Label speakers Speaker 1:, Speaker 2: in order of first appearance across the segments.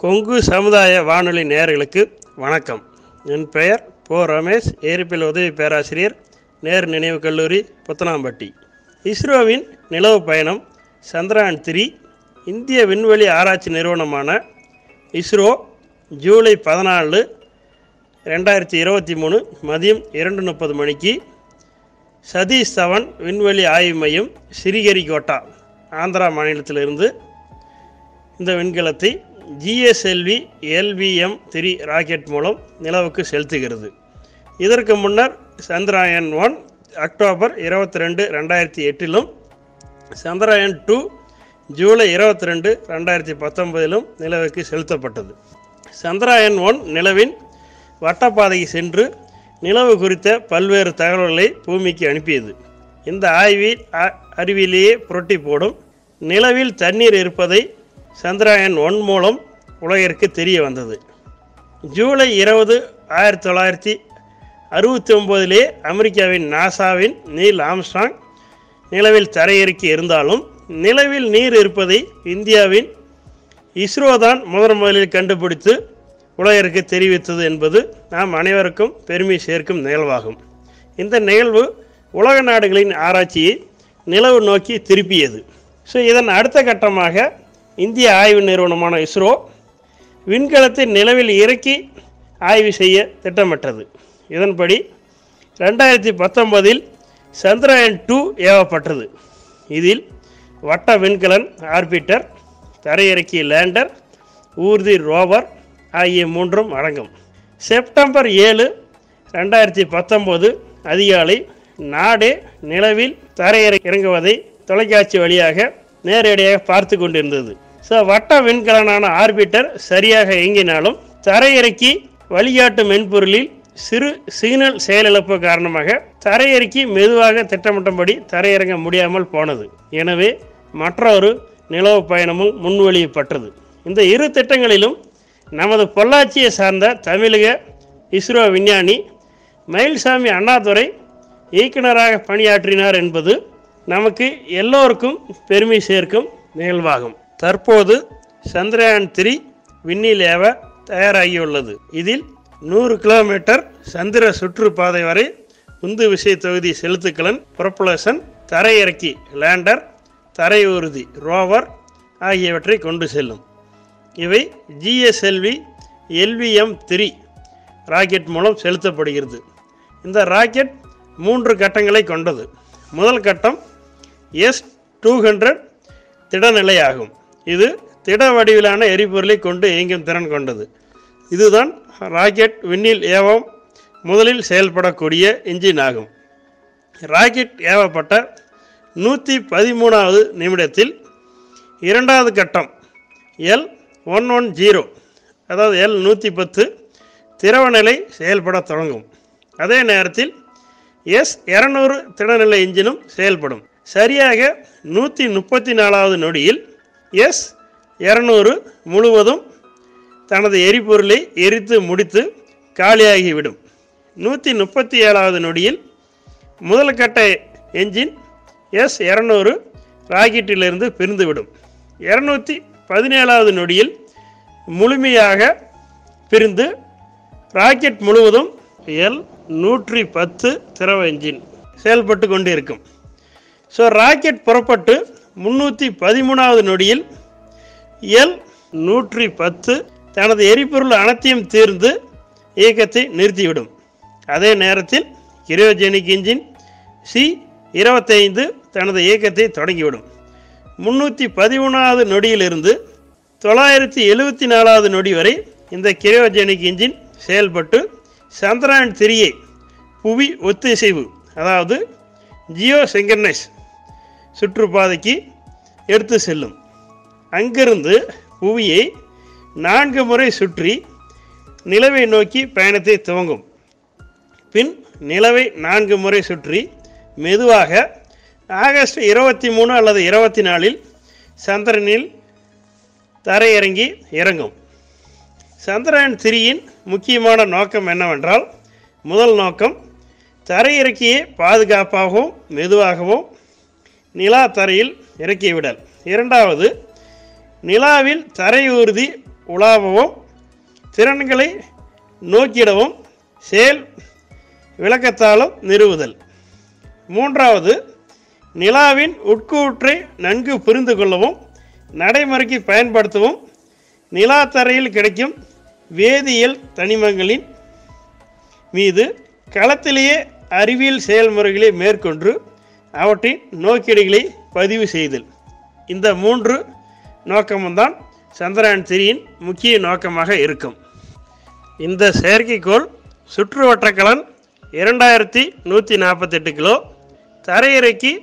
Speaker 1: கொங்கு சமுதாய வானொலி நேயர்களுக்கு வணக்கம். என் பெயர் போ. ரமேஷ், ஏரிப்பில் உதவி பேராசிரியர், நேரு நினைவு கல்லூரி, புத்தனாம்பட்டி. இஸ்ரோவின் நிலவு பயணம் சந்திரயான் 3 இந்திய விண்வெளி ஆராய்ச்சி நிறுவனமான இஸ்ரோ ஜூலை 14, 2023 மதியம் 2:30 மணிக்கு சதீஷ் தவன் விண்வெளி ஆய்வு மையம், ஸ்ரீஹரிகோட்டா, ஆந்திரா மாநிலத்திலிருந்து இந்த விண்கலத்தை GSLV LVM-3 ராக்கெட் மூலம் நிலவுக்கு செலுத்துகிறது. இதற்கு முன்னர் சந்திரயான் 1 அக்டோபர் 22, 2008 சந்திரயான் 2 ஜூலை 22, 2019 நிலவுக்கு செலுத்தப்பட்டது. சந்திரயான் 1 நிலவின் வட்டப்பாதைக்கு சென்று நிலவு குறித்த பல்வேறு தகவல்களை பூமிக்கு அனுப்பியது. இந்த அறிவிலேயே புரட்டி போடும் நிலவில் தண்ணீர் இருப்பதை சந்திரயான் 1 மூலம் உலகிற்கு தெரிய வந்தது. ஜூலை 20, 1969 அமெரிக்காவின் நாசாவின் நீல் ஆம்ஸ்ட்ராங் நிலவில் தரையிறக்கி இருந்தாலும் நிலவில் நீர் இருப்பதை இந்தியாவின் இஸ்ரோ தான் முதலில் கண்டுபிடித்து உலகிற்கு தெரிவித்தது என்பது நாம் அனைவருக்கும் பெருமை சேர்க்கும் நிகழ்வாகும். இந்த நிகழ்வு உலக நாடுகளின் ஆராய்ச்சியை நிலவு நோக்கி திருப்பியது. இதன் அடுத்த கட்டமாக இந்திய ஆய்வு நிறுவனமான இஸ்ரோ விண்கலத்தை நிலவில் இறக்கி ஆய்வு செய்ய திட்டமிட்டது. இதன்படி 2019 சந்திரயான் 2 ஏவப்பட்டது. இதில் வட்ட விண்கலன் ஆர்பிட்டர், தரையிறக்கி லேண்டர், ஊர்தி ரோவர் ஆகிய 3 அடங்கும். செப்டம்பர் 7, 2019 அதிகாலை நாடே நிலவில் தரையிறங்குவதை தொலைக்காட்சி வழியாக நேரடியாக பார்த்து கொண்டிருந்தது. வட்ட விண்கலனான ஆர்பிட்டர் சரியாக இயங்கினாலும் தரையிறக்கி வழிகாட்டு மென்பொருளில் சிறு சிக்னல் செயலிழப்பு காரணமாக தரையிறக்கி மெதுவாக திட்டமிட்டபடி தரையிறங்க முடியாமல் போனது. எனவே மற்றொரு நிலவு பயணமும் முன்மொழியப்பட்டது. இந்த இரு திட்டங்களிலும் நமது பொள்ளாச்சியை சார்ந்த தமிழக இஸ்ரோ விஞ்ஞானி மயில்சாமி அண்ணாதுரை இயக்குநராக பணியாற்றினார் என்பது நமக்கு எல்லோருக்கும் பெருமை சேர்க்கும் நிகழ்வாகும். தற்போது சந்திரயான் 3 விண்ணில் ஏவ தயாராகியுள்ளது. இதில் 100 கிலோமீட்டர் சந்திர சுற்றுப்பாதை வரை உந்து விசை தொகுதி செலுத்துக்கலன் புரொபல்ஷன், தரையிறக்கி லேண்டர், தரை ஊர்தி ரோவர் ஆகியவற்றை கொண்டு செல்லும். இவை GSLV LVM-3 ராக்கெட் மூலம் செலுத்தப்படுகிறது. இந்த ராக்கெட் 3 கட்டங்களை கொண்டது. முதல் கட்டம் S-200 திடநிலையாகும். இது திட வடிவிலான எரிபொருளை கொண்டு இயங்கும் திறன் கொண்டது. இதுதான் ராக்கெட் விண்ணில் ஏவம் முதலில் செயல்படக்கூடிய என்ஜின் ஆகும். ராக்கெட் ஏவப்பட்ட 113வது நிமிடத்தில் இரண்டாவது கட்டம் L-110 அதாவது L-110 திரவநிலை செயல்பட தொடங்கும். அதே நேரத்தில் S-200 திடநிலை என்ஜினும் செயல்படும். சரியாக 134வது நொடியில் S-200 முழுவதும் தனது எரிபொருளை எரித்து முடித்து காலியாகிவிடும். 137வது நொடியில் முதல் கட்ட என்ஜின் S-200 ராக்கெட்டிலிருந்து பிரிந்துவிடும். 217வது நொடியில் முழுமையாக பிரிந்து ராக்கெட் முழுவதும் L-110 திரவ என்ஜின் செயல்பட்டு கொண்டிருக்கும். ராக்கெட் புறப்பட்டு 313வது நொடியில் L-110 தனது எரிபொருள் அனைத்தையும் தீர்ந்து இயக்கத்தை நிறுத்திவிடும். அதே நேரத்தில் கிரையோஜெனிக் என்ஜின் C-25 தனது இயக்கத்தை தொடங்கிவிடும். 313வது நொடியிலிருந்து 974வது நொடி வரை இந்த கிரையோஜெனிக் என்ஜின் செயல்பட்டு சந்திரயான் 3 புவி ஒத்திசைவு அதாவது ஜியோசிங்கர்னஸ் சுற்றுப்பாதைக்கு எடுத்து செல்லும். அங்கிருந்து புவியை 4 முறை சுற்றி நிலவை நோக்கி பயணத்தை துவங்கும். பின் நிலவை 4 முறை சுற்றி மெதுவாக ஆகஸ்ட் 23 அல்லது 24 சந்திரனில் தரையிறங்கி இறங்கும். சந்திரயான் 3 முக்கியமான நோக்கம் என்னவென்றால், முதல் நோக்கம் தரையிறக்கியே பாதுகாப்பாகவும் மெதுவாகவும் நிலா தரையில் இறக்கிவிடல். இரண்டாவது, நிலாவில் தரை ஊர்தி உலாவவும் திறன்களை நோக்கிடவும் செயல் விளக்கத்தாலும் நிறுவுதல். மூன்றாவது, நிலாவின் உட்கூற்றை நன்கு புரிந்து கொள்ளவும் நடைமுறைக்கு பயன்படுத்தவும் நிலா தரையில் கிடைக்கும் வேதியியல் தனிமங்களின் மீது களத்திலேயே அறிவியல் செயல்முறைகளை மேற்கொண்டு அவற்றின் நோக்கீடுகளை பதிவு செய்தல். இந்த 3 நோக்கமும் தான் சந்திரயான் 3யின் முக்கிய நோக்கமாக இருக்கும். இந்த செயற்கைக்கோள் சுற்றுவட்டக்கலன் 2148 கிலோ, தரையிறக்கி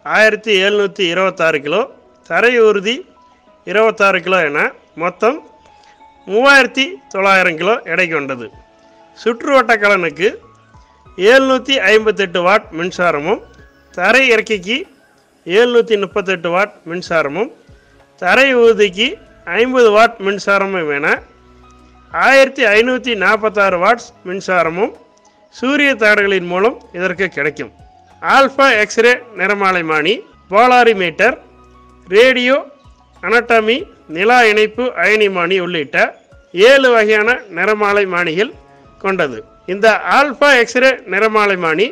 Speaker 1: 1726 கிலோ, தரை ஊர்தி 26 கிலோ என மொத்தம் 3900 கிலோ எடை கொண்டது. சுற்றுவட்டக்கலனுக்கு 758 வாட் மின்சாரமும், தரை இறக்கிக்கு 738 வாட் மின்சாரமும், தரை ஊர்திக்கு 50 வாட் மின்சாரமும் என 1546 வாட்ஸ் மின்சாரமும் சூரிய தகடுகளின் மூலம் இதற்கு கிடைக்கும். ஆல்ஃபா எக்ஸ்ரே நிறமாலைமானி, போலாரிமீட்டர், ரேடியோ அனட்டமி, நிலா இணைப்பு அயனிமானி உள்ளிட்ட 7 வகையான நிறமாலைமானிகள் கொண்டது. இந்த ஆல்ஃபா எக்ஸ்ரே நிறமாலைமானி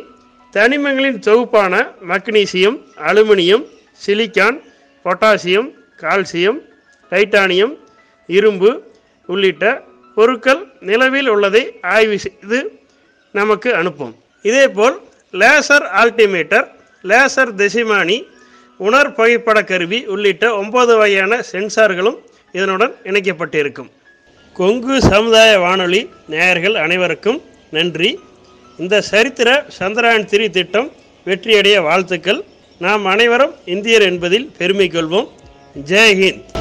Speaker 1: தனிமங்களின் தொகுப்பான magnesium, aluminium, silicon, potassium, calcium, titanium, இரும்பு உள்ளிட்ட பொருட்கள் நிலவில் உள்ளதை ஆய்வு செய்து நமக்கு அனுப்பும். இதேபோல் லேசர் ஆல்டிமீட்டர், லேசர் திசைமானி, உணர் புகைப்பட கருவி உள்ளிட்ட 9 வகையான சென்சார்களும் இதனுடன் இணைக்கப்பட்டிருக்கும். கொங்கு சமுதாய வானொலி நேயர்கள் அனைவருக்கும் நன்றி. இந்த சரித்திர சந்திரயான் 3 திட்டம் வெற்றியடைய வாழ்த்துக்கள். நாம் அனைவரும் இந்தியர் என்பதில் பெருமை கொள்வோம். ஜெய் ஹிந்த்.